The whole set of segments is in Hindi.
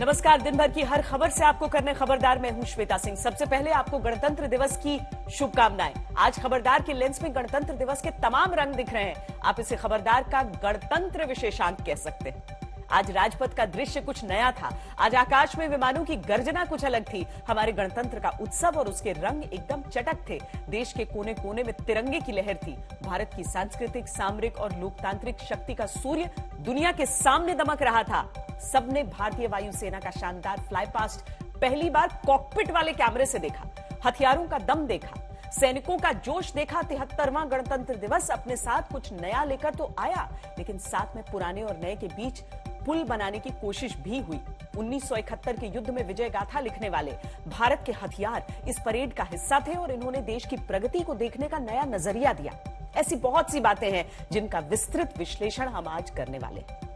नमस्कार। दिन भर की हर खबर से आपको करने खबरदार मैं हूं श्वेता सिंह। सबसे पहले आपको गणतंत्र दिवस की शुभकामनाएं। आज खबरदार की लेंस में गणतंत्र दिवस के तमाम रंग दिख रहे हैं। आप इसे खबरदार का गणतंत्र विशेषांक कह सकते हैं। आज राजपथ का दृश्य कुछ नया था। आज आकाश में विमानों की गर्जना कुछ अलग थी। हमारे गणतंत्र का उत्सव और उसके रंग एकदम चटक थे। देश के कोने कोने में तिरंगे की लहर थी। भारत की सांस्कृतिक, सामरिक और लोकतांत्रिक शक्ति का सूर्य दुनिया के सामने दमक रहा था। सबने भारतीय वायुसेना का शानदार फ्लाई पास्ट पहली बार कॉकपिट वाले कैमरे से देखा, हथियारों का दम देखा, सैनिकों का जोश देखा। 73वां गणतंत्र दिवस अपने साथ कुछ नया लेकर तो आया, लेकिन साथ में पुराने और नए के बीच पुल बनाने की कोशिश भी हुई। 1971 के युद्ध में विजय गाथा लिखने वाले भारत के हथियार इस परेड का हिस्सा थे और इन्होंने देश की प्रगति को देखने का नया नजरिया दिया। ऐसी बहुत सी बातें हैं जिनका विस्तृत विश्लेषण हम आज करने वाले हैं।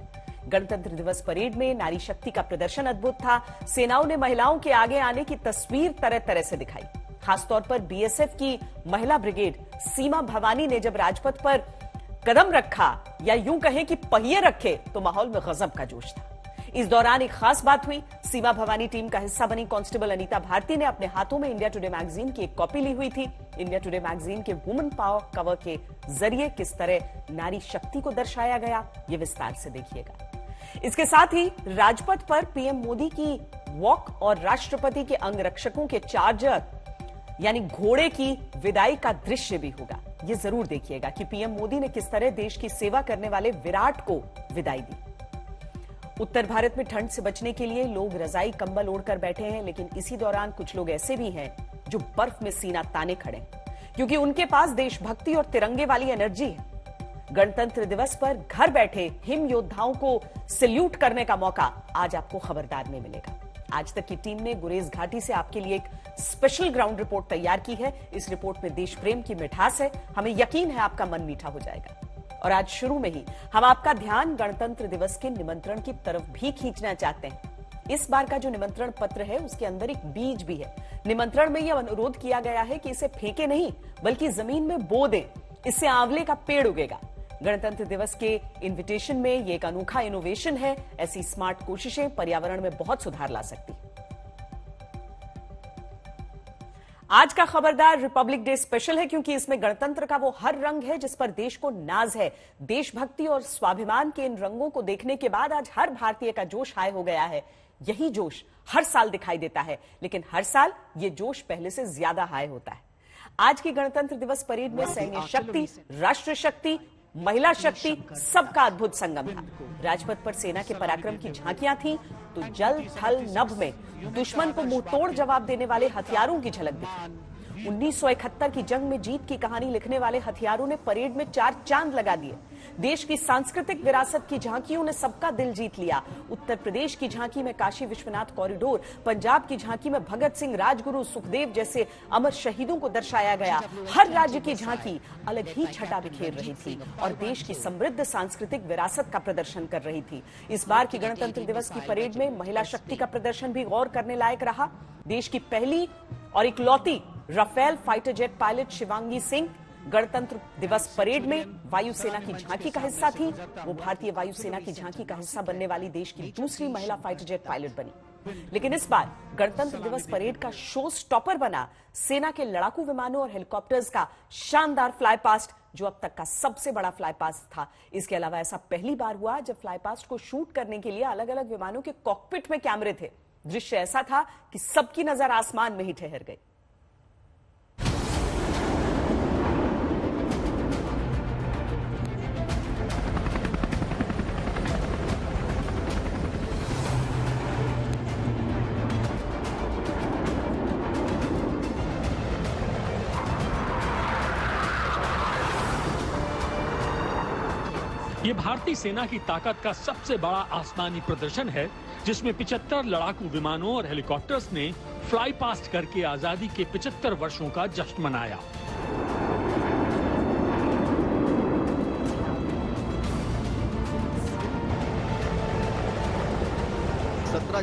गणतंत्र दिवस परेड में नारी शक्ति का प्रदर्शन अद्भुत था। सेनाओं ने महिलाओं के आगे आने की तस्वीर तरह तरह से दिखाई। खासतौर पर बीएसएफ की महिला ब्रिगेड सीमा भवानी ने जब राजपथ पर कदम रखा या यूं कहें कि पहिए रखे तो माहौल में गजब का जोश था। इस दौरान एक खास बात हुई। सीमा भवानी टीम का हिस्सा बनी कांस्टेबल अनीता भारती ने अपने हाथों में इंडिया टुडे मैगजीन की एक कॉपी ली हुई थी। इंडिया टुडे मैगजीन के वुमेन पावर कवर के जरिए किस तरह नारी शक्ति को दर्शाया गया, ये विस्तार से देखिएगा। इसके साथ ही राजपथ पर पीएम मोदी की वॉक और राष्ट्रपति के अंगरक्षकों के चार्जर यानी घोड़े की विदाई का दृश्य भी होगा। ये जरूर देखिएगा कि पीएम मोदी ने किस तरह देश की सेवा करने वाले विराट को विदाई दी। उत्तर भारत में ठंड से बचने के लिए लोग रजाई कंबल ओढ़कर बैठे हैं, लेकिन इसी दौरान कुछ लोग ऐसे भी हैं जो बर्फ में सीना ताने खड़े हैं, क्योंकि उनके पास देशभक्ति और तिरंगे वाली एनर्जी है। गणतंत्र दिवस पर घर बैठे हिम योद्धाओं को सैल्यूट करने का मौका आज आपको खबरदार में मिलेगा। आज तक की टीम ने गुरेज घाटी से आपके लिए एक स्पेशल ग्राउंड रिपोर्ट तैयार की है। इस रिपोर्ट में देश प्रेम की मिठास है। हमें यकीन है आपका मन मीठा हो जाएगा। और आज शुरू में ही हम आपका ध्यान गणतंत्र दिवस के निमंत्रण की तरफ भी खींचना चाहते हैं। इस बार का जो निमंत्रण पत्र है उसके अंदर एक बीज भी है। निमंत्रण में यह अनुरोध किया गया है कि इसे फेंके नहीं बल्कि जमीन में बो दें। इससे आंवले का पेड़ उगेगा। गणतंत्र दिवस के इन्विटेशन में ये एक अनोखा इनोवेशन है। ऐसी स्मार्ट कोशिशें पर्यावरण में बहुत सुधार ला सकती। आज का खबरदार रिपब्लिक डे स्पेशल है, क्योंकि इसमें गणतंत्र का वो हर रंग है जिस पर देश को नाज है। देशभक्ति और स्वाभिमान के इन रंगों को देखने के बाद आज हर भारतीय का जोश हाई हो गया है। यही जोश हर साल दिखाई देता है, लेकिन हर साल ये जोश पहले से ज्यादा हाई होता है। आज की गणतंत्र दिवस परेड में सैन्य शक्ति, राष्ट्र शक्ति, महिला शक्ति सबका अद्भुत संगम था। राजपथ पर सेना के पराक्रम की झांकियां थीं, तो जल थल नभ में दुश्मन को मुंहतोड़ जवाब देने वाले हथियारों की झलक दिखी। 1971 की जंग में जीत की कहानी लिखने वाले हथियारों ने परेड में 4 चांद लगा दिए। देश की सांस्कृतिक विरासत की झांकियों ने सबका दिल जीत लिया। उत्तर प्रदेश की झांकी में काशी विश्वनाथ कॉरिडोर, पंजाब की झांकी में भगत सिंह, राजगुरु, सुखदेव जैसे अमर शहीदों को दर्शाया गया। हर राज्य की झांकी अलग ही छटा बिखेर रही थी और देश की समृद्ध सांस्कृतिक विरासत का प्रदर्शन कर रही थी। इस बार की गणतंत्र दिवस की परेड में महिला शक्ति का प्रदर्शन भी गौर करने लायक रहा। देश की पहली और इकलौती Rafale fighter jet pilot Shivangi Singh गणतंत्र दिवस परेड में वायुसेना की झांकी का हिस्सा थी। वो भारतीय वायुसेना की झांकी का हिस्सा बनने वाली देश की दूसरी महिला फाइटर जेट पायलट बनी। लेकिन इस बार गणतंत्र दिवस परेड का शो स्टॉपर बना सेना के लड़ाकू विमानों और हेलीकॉप्टर्स का शानदार फ्लाई पास्ट, जो अब तक का सबसे बड़ा फ्लाई पास्ट था। इसके अलावा ऐसा पहली बार हुआ जब फ्लाई पास्ट को शूट करने के लिए अलग अलग विमानों के कॉकपिट में कैमरे थे। दृश्य ऐसा था कि सबकी नजर आसमान में ही ठहर गई। ये भारतीय सेना की ताकत का सबसे बड़ा आसमानी प्रदर्शन है, जिसमें 75 लड़ाकू विमानों और हेलीकॉप्टर्स ने फ्लाई पास्ट करके आजादी के 75 वर्षों का जश्न मनाया।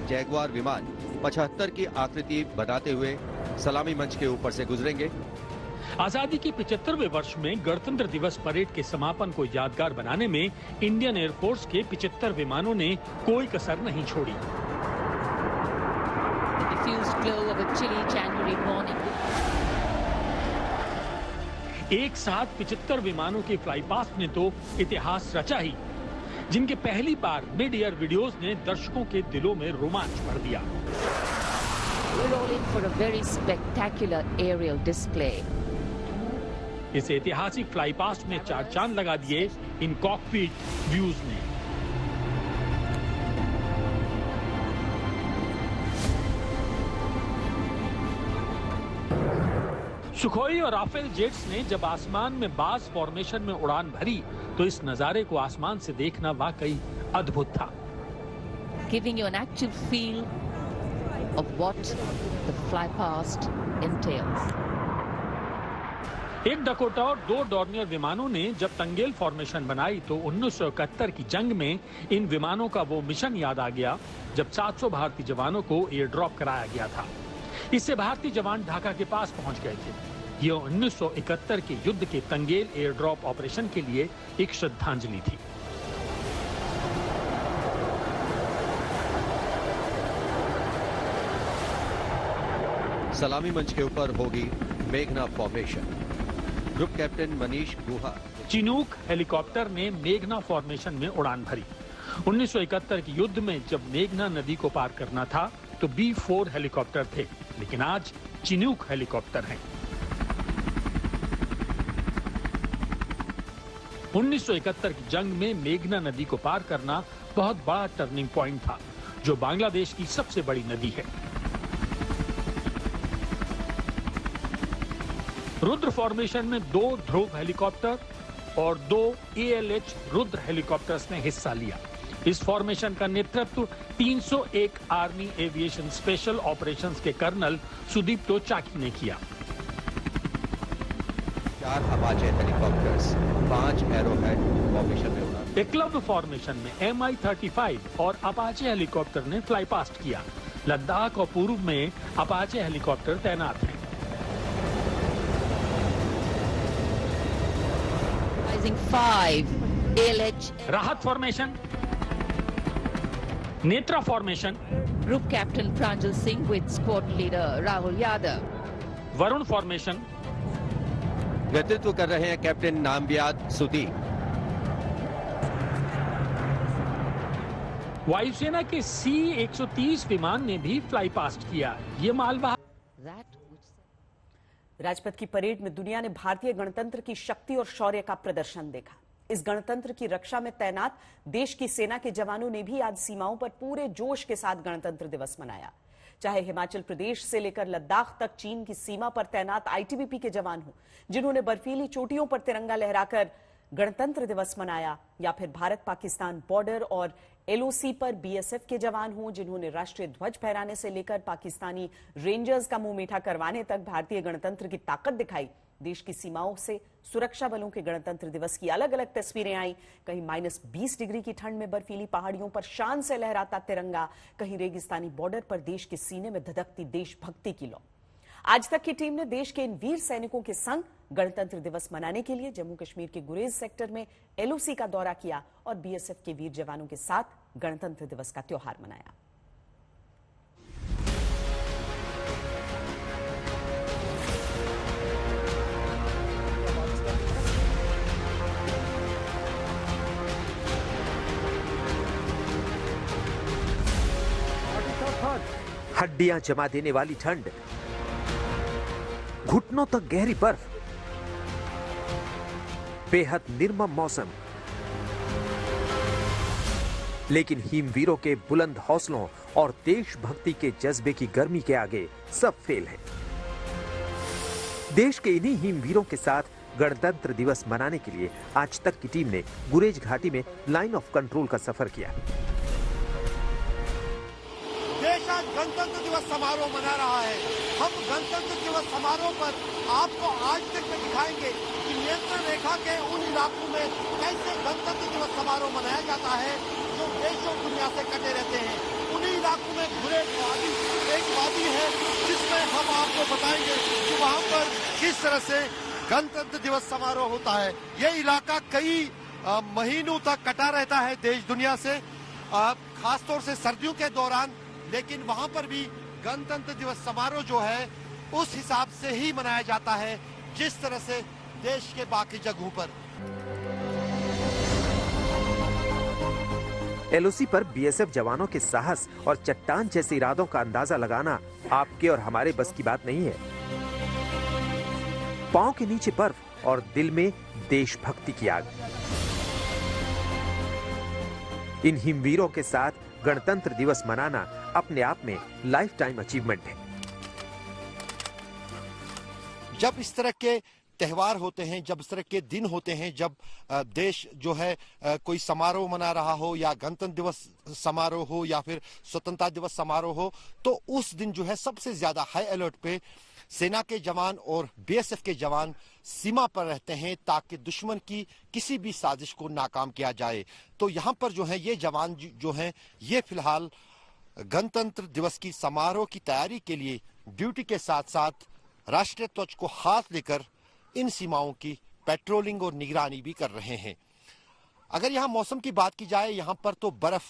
जैगुआर विमान 75 की आकृति बनाते हुए सलामी मंच के ऊपर से गुजरेंगे। आजादी के 75वें वर्ष में गणतंत्र दिवस परेड के समापन को यादगार बनाने में इंडियन एयरफोर्स के 75 विमानों ने कोई कसर नहीं छोड़ी। the diffused glow of a chilly January morning. एक साथ 75 विमानों के फ्लाई पास्ट ने तो इतिहास रचा ही, जिनके पहली बार मिड एयर वीडियोस ने दर्शकों के दिलों में रोमांच भर दिया। We're all in for a very spectacular aerial display. इस ऐतिहासिक फ्लाई पास्ट में चार चांद लगा दिए इन कॉकपिट व्यूज ने। सुखोई और राफेल जेट्स ने जब आसमान में बाज फॉर्मेशन में उड़ान भरी तो इस नजारे को आसमान से देखना वाकई अद्भुत था। Giving you an actual feel of what the fly past entails. एक डकोटा और दो डॉर्नियर विमानों ने जब तंगेल फॉर्मेशन बनाई तो 1971 की जंग में इन विमानों का वो मिशन याद आ गया जब 700 भारतीय जवानों को एयर ड्रॉप कराया गया था। इससे भारतीय जवान ढाका के पास पहुंच गए थे। यह 1971 के युद्ध के तंगेल एयर ड्रॉप ऑपरेशन के लिए एक श्रद्धांजलि थी। सलामी मंच के ऊपर होगी मेघना फॉर्मेशन। ग्रुप कैप्टन मनीष गुहा। चिनूक हेलीकॉप्टर ने मेघना फॉर्मेशन में उड़ान भरी। 1971 के युद्ध में जब मेघना नदी को पार करना था तो B-4 हेलीकॉप्टर थे, लेकिन आज चिनूक हेलीकॉप्टर हैं। 1971 की जंग में मेघना नदी को पार करना बहुत बड़ा टर्निंग पॉइंट था, जो बांग्लादेश की सबसे बड़ी नदी है। रुद्र फॉर्मेशन में 2 ध्रुव हेलीकॉप्टर और 2 ALH रुद्र हेलीकॉप्टर्स ने हिस्सा लिया। इस फॉर्मेशन का नेतृत्व 301 आर्मी एविएशन स्पेशल ऑपरेशंस के कर्नल सुदीप्तो चाकी ने किया। 4 अपाचे हेलीकॉप्टर्स, 5 एरोहेड फॉर्मेशन में उड़ा। एकलव्य फॉर्मेशन में Mi-35 और अपाचे हेलीकॉप्टर ने फ्लाई पास्ट किया। लद्दाख और पूर्व में अपाचे हेलीकॉप्टर तैनात हैं। Rising 5 ALH राहत formation, Netra formation, Group Captain Pranjal Singh with Squad Leader Rahul Yadav. Varun formation, नेतृत्व कर रहे हैं कैप्टन नामबियाद सुदी। वायुसेना के C-130 विमान ने भी फ्लाई पास्ट किया। ये मालवाहक That which राजपथ की परेड में दुनिया ने भारतीय गणतंत्र की शक्ति और शौर्य का प्रदर्शन देखा। इस गणतंत्र की रक्षा में तैनात देश की सेना के जवानों ने भी आज सीमाओं पर पूरे जोश के साथ गणतंत्र दिवस मनाया। चाहे हिमाचल प्रदेश से लेकर लद्दाख तक चीन की सीमा पर तैनात ITBP के जवान हो, जिन्होंने बर्फीली चोटियों पर तिरंगा लहराकर गणतंत्र दिवस मनाया, या फिर भारत पाकिस्तान बॉर्डर और LOC पर BSF के जवान हों, जिन्होंने राष्ट्रीय ध्वज फहराने से लेकर पाकिस्तानी रेंजर्स का मुंह मीठा करवाने तक भारतीय गणतंत्र की ताकत दिखाई। देश की सीमाओं से सुरक्षा बलों के गणतंत्र दिवस की अलग अलग तस्वीरें आई। कहीं -20 डिग्री की ठंड में बर्फीली पहाड़ियों पर शान से लहराता तिरंगा, कहीं रेगिस्तानी बॉर्डर पर देश के सीने में धधकती देशभक्ति की लौ। आज तक की टीम ने देश के इन वीर सैनिकों के संग गणतंत्र दिवस मनाने के लिए जम्मू कश्मीर के गुरेज सेक्टर में LOC का दौरा किया और BSF के वीर जवानों के साथ गणतंत्र दिवस का त्योहार मनाया। हड्डियां जमा देने वाली ठंड, घुटनों तक गहरी बर्फ, बेहद निर्मम मौसम, लेकिन हिमवीरों के बुलंद हौसलों और देशभक्ति के जज्बे की गर्मी के आगे सब फेल है। देश के इन्हीं हिमवीरों के साथ गणतंत्र दिवस मनाने के लिए आज तक की टीम ने गुरेज घाटी में लाइन ऑफ कंट्रोल का सफर किया। देश आज गणतंत्र दिवस समारोह मना रहा है। हम गणतंत्र दिवस समारोह पर आपको आज तक में दिखाएंगे कि नियंत्रण रेखा के उन इलाकों में कैसे गणतंत्र दिवस समारोह मनाया जाता है जो देशों दुनिया से कटे रहते हैं। उन्हीं इलाकों में गुरेज वादी एक वादी है जिसमें हम आपको बताएंगे कि वहाँ पर किस तरह से गणतंत्र दिवस समारोह होता है। ये इलाका कई महीनों तक कटा रहता है देश दुनिया से, खासतौर से सर्दियों के दौरान, लेकिन वहां पर भी गणतंत्र दिवस समारोह जो है उस हिसाब से ही मनाया जाता है जिस तरह से देश के बाकी जगहों पर। एलओसी पर बीएसएफ जवानों के साहस और चट्टान जैसे इरादों का अंदाजा लगाना आपके और हमारे बस की बात नहीं है। पांव के नीचे बर्फ और दिल में देशभक्ति की आग। इन हिमवीरों के साथ गणतंत्र दिवस मनाना अपने आप में लाइफ टाइम अचीवमेंट है। जब इस तरह के त्योहार होते हैं, जब इस तरह के दिन होते हैं, जब देश जो है कोई समारोह मना रहा हो या गणतंत्र दिवस समारोह हो या फिर स्वतंत्रता दिवस समारोह हो, तो उस दिन जो है सबसे ज्यादा हाई अलर्ट पे सेना के जवान और बीएसएफ के जवान सीमा पर रहते हैं ताकि दुश्मन की किसी भी साजिश को नाकाम किया जाए। तो यहाँ पर जो है ये जवान जो हैं ये फिलहाल गणतंत्र दिवस की समारोह की तैयारी के लिए ड्यूटी के साथ साथ राष्ट्रीय ध्वज को हाथ लेकर इन सीमाओं की पेट्रोलिंग और निगरानी भी कर रहे हैं। अगर यहाँ मौसम की बात की जाए, यहाँ पर तो बर्फ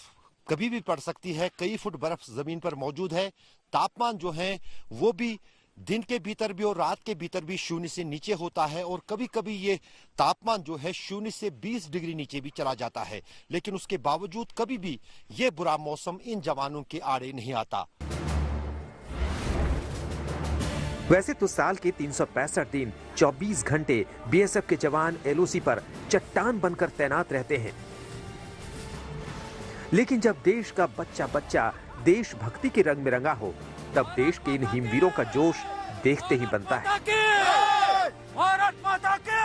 कभी भी पड़ सकती है, कई फुट बर्फ जमीन पर मौजूद है। तापमान जो है वो भी दिन के भीतर भी और रात के भीतर भी 0 से नीचे होता है और कभी कभी ये तापमान जो है 0 से 20 डिग्री नीचे भी चला जाता है। लेकिन उसके बावजूद कभी भी ये बुरा मौसम इन जवानों के आड़े नहीं आता। वैसे तो साल के 365 दिन 24 घंटे बीएसएफ के जवान एलओसी पर चट्टान बनकर तैनात रहते हैं, लेकिन जब देश का बच्चा बच्चा देशभक्ति के रंग में रंगा हो तब देश के इन हिमवीरों का जोश देखते ही बनता है। भारत माता के!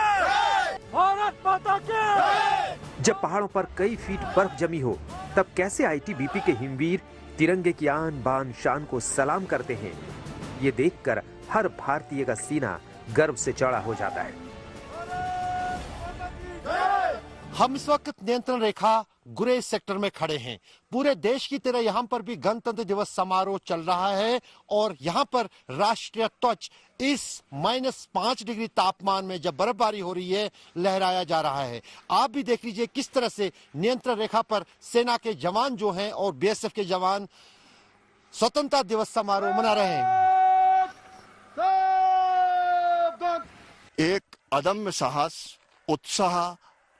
भारत माता के! जब पहाड़ों पर कई फीट बर्फ जमी हो तब कैसे आईटीबीपी के हिमवीर तिरंगे की आन बान शान को सलाम करते हैं, ये देखकर हर भारतीय का सीना गर्व से चौड़ा हो जाता है। हम इस वक्त नियंत्रण रेखा गुरेज सेक्टर में खड़े हैं। पूरे देश की तरह यहाँ पर भी गणतंत्र दिवस समारोह चल रहा है और यहाँ पर राष्ट्रीय ध्वज इस -5 डिग्री तापमान में जब बर्फबारी हो रही है लहराया जा रहा है। आप भी देख लीजिए किस तरह से नियंत्रण रेखा पर सेना के जवान जो हैं और बीएसएफ के जवान स्वतंत्रता दिवस समारोह मना रहे हैं। एक अदम्य साहस, उत्साह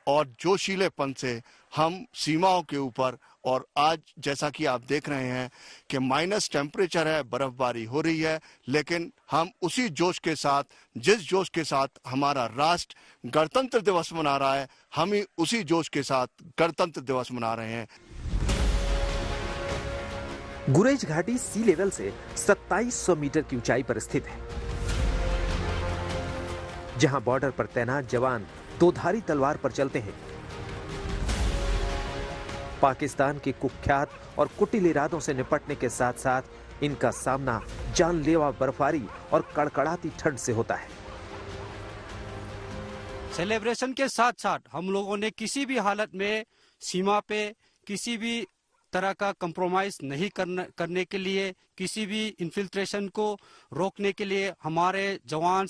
और जोशीलेपन से हम सीमाओं के ऊपर, और आज जैसा कि आप देख रहे हैं कि माइनस टेम्परेचर है, बर्फबारी हो रही है, लेकिन हम उसी जोश के साथ, जिस जोश के साथ हमारा राष्ट्र गणतंत्र दिवस मना रहा है, हम ही उसी जोश के साथ गणतंत्र दिवस मना रहे हैं। गुरेज घाटी सी लेवल से 2700 मीटर की ऊंचाई पर स्थित है, जहां बॉर्डर पर तैनात जवान दोधारी तलवार पर चलते हैं। पाकिस्तान के कुख्यात और कुटिल इरादों से निपटने के साथ साथ इनका सामना जानलेवा बर्फबारी और कड़कड़ाती ठंड से होता है। सेलिब्रेशन के साथ साथ हम लोगों ने किसी भी हालत में सीमा पे किसी भी तरह का कंप्रोमाइज नहीं करने के लिए, किसी भी इन्फिल्ट्रेशन को रोकने के लिए हमारे जवान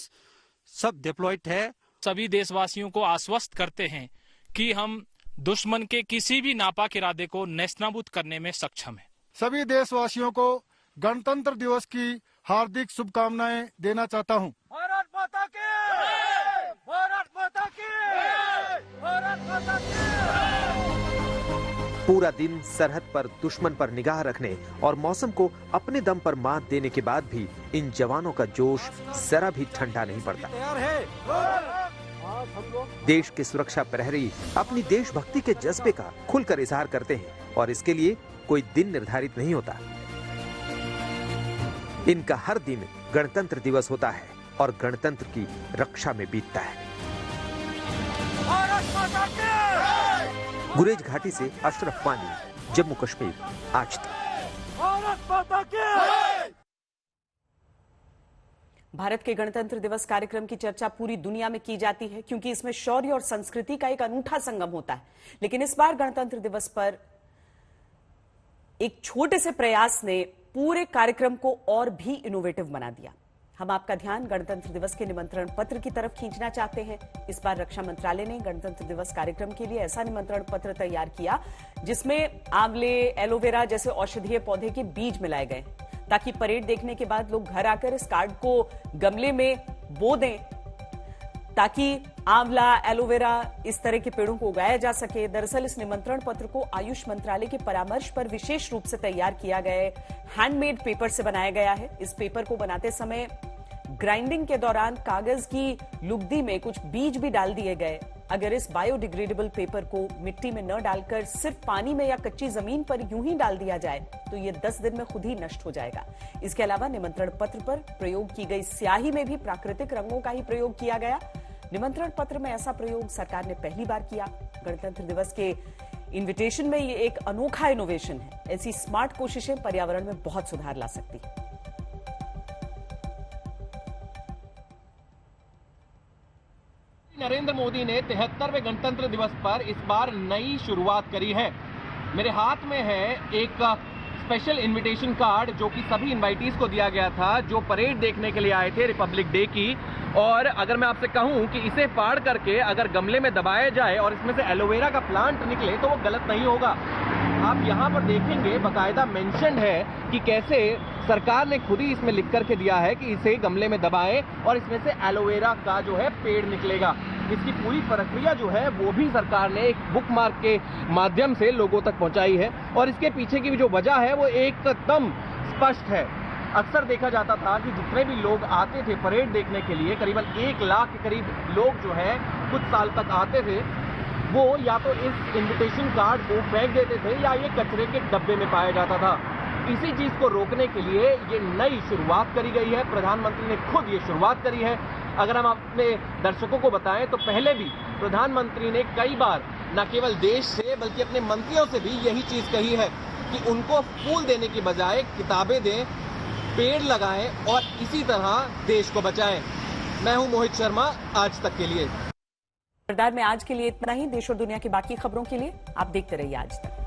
सब डिप्लॉयड है। सभी देशवासियों को आश्वस्त करते हैं कि हम दुश्मन के किसी भी नापाक इरादे को नेस्तनाबूद करने में सक्षम हैं। सभी देशवासियों को गणतंत्र दिवस की हार्दिक शुभकामनाएं देना चाहता हूं। भारत माता के! भारत माता के! भारत माता के! पूरा दिन सरहद पर दुश्मन पर निगाह रखने और मौसम को अपने दम पर मात देने के बाद भी इन जवानों का जोश जरा भी ठंडा नहीं पड़ता। देश के सुरक्षा प्रहरी अपनी देशभक्ति के जज्बे का खुलकर इजहार करते हैं और इसके लिए कोई दिन निर्धारित नहीं होता। इनका हर दिन गणतंत्र दिवस होता है और गणतंत्र की रक्षा में बीतता है। गुरेज घाटी से अशरफ वानी, जम्मू कश्मीर, आज तक। भारत के गणतंत्र दिवस कार्यक्रम की चर्चा पूरी दुनिया में की जाती है क्योंकि इसमें शौर्य और संस्कृति का एक अनूठा संगम होता है। लेकिन इस बार गणतंत्र दिवस पर एक छोटे से प्रयास ने पूरे कार्यक्रम को और भी इनोवेटिव बना दिया। हम आपका ध्यान गणतंत्र दिवस के निमंत्रण पत्र की तरफ खींचना चाहते हैं। इस बार रक्षा मंत्रालय ने गणतंत्र दिवस कार्यक्रम के लिए ऐसा निमंत्रण पत्र तैयार किया जिसमें आंवले, एलोवेरा जैसे औषधीय पौधे के बीज मिलाए गए। ताकि परेड देखने के बाद लोग घर आकर इस कार्ड को गमले में बो दें, ताकि आंवला, एलोवेरा इस तरह के पेड़ों को उगाया जा सके। दरअसल इस निमंत्रण पत्र को आयुष मंत्रालय के परामर्श पर विशेष रूप से तैयार किया गया है। हैंडमेड पेपर से बनाया गया है। इस पेपर को बनाते समय ग्राइंडिंग के दौरान कागज की लुगदी में कुछ बीज भी डाल दिए गए। अगर इस बायोडिग्रेडेबल पेपर को मिट्टी में न डालकर सिर्फ पानी में या कच्ची जमीन पर यूं ही डाल दिया जाए तो ये 10 दिन में खुद ही नष्ट हो जाएगा। इसके अलावा निमंत्रण पत्र पर प्रयोग की गई स्याही में भी प्राकृतिक रंगों का ही प्रयोग किया गया। निमंत्रण पत्र में ऐसा प्रयोग सरकार ने पहली बार किया। गणतंत्र दिवस के इन्विटेशन में ये एक अनोखा इनोवेशन है। ऐसी स्मार्ट कोशिशें पर्यावरण में बहुत सुधार ला सकती है। नरेंद्र मोदी ने 73वें गणतंत्र दिवस पर इस बार नई शुरुआत करी है। मेरे हाथ में है एक स्पेशल इनविटेशन कार्ड जो कि सभी इनवाइटीज को दिया गया था जो परेड देखने के लिए आए थे रिपब्लिक डे की। और अगर मैं आपसे कहूं कि इसे फाड़ करके अगर गमले में दबाया जाए और इसमें से एलोवेरा का प्लांट निकले तो वो गलत नहीं होगा। आप यहाँ पर देखेंगे बाकायदा मेंशन है कि कैसे सरकार ने खुद ही इसमें लिख करके दिया है कि इसे गमले में दबाएं और इसमें से एलोवेरा का जो है पेड़ निकलेगा। इसकी पूरी प्रक्रिया जो है वो भी सरकार ने एक बुकमार्क के माध्यम से लोगों तक पहुंचाई है और इसके पीछे की जो वजह है वो एकदम स्पष्ट है। अक्सर देखा जाता था कि जितने भी लोग आते थे परेड देखने के लिए, करीबन 1 लाख के करीब लोग जो है कुछ साल तक आते थे, वो या तो इस इनविटेशन कार्ड को फेंक देते थे या ये कचरे के डब्बे में पाया जाता था। इसी चीज को रोकने के लिए ये नई शुरुआत करी गई है। प्रधानमंत्री ने खुद ये शुरुआत करी है। अगर हम अपने दर्शकों को बताएं तो पहले भी प्रधानमंत्री ने कई बार न केवल देश से बल्कि अपने मंत्रियों से भी यही चीज कही है कि उनको फूल देने की बजाय किताबें दें, पेड़ लगाएं और इसी तरह देश को बचाएं। मैं हूं मोहित शर्मा, आज तक के लिए। खबरदार में आज के लिए इतना ही। देश और दुनिया की बाकी खबरों के लिए आप देखते रहिए आज तक।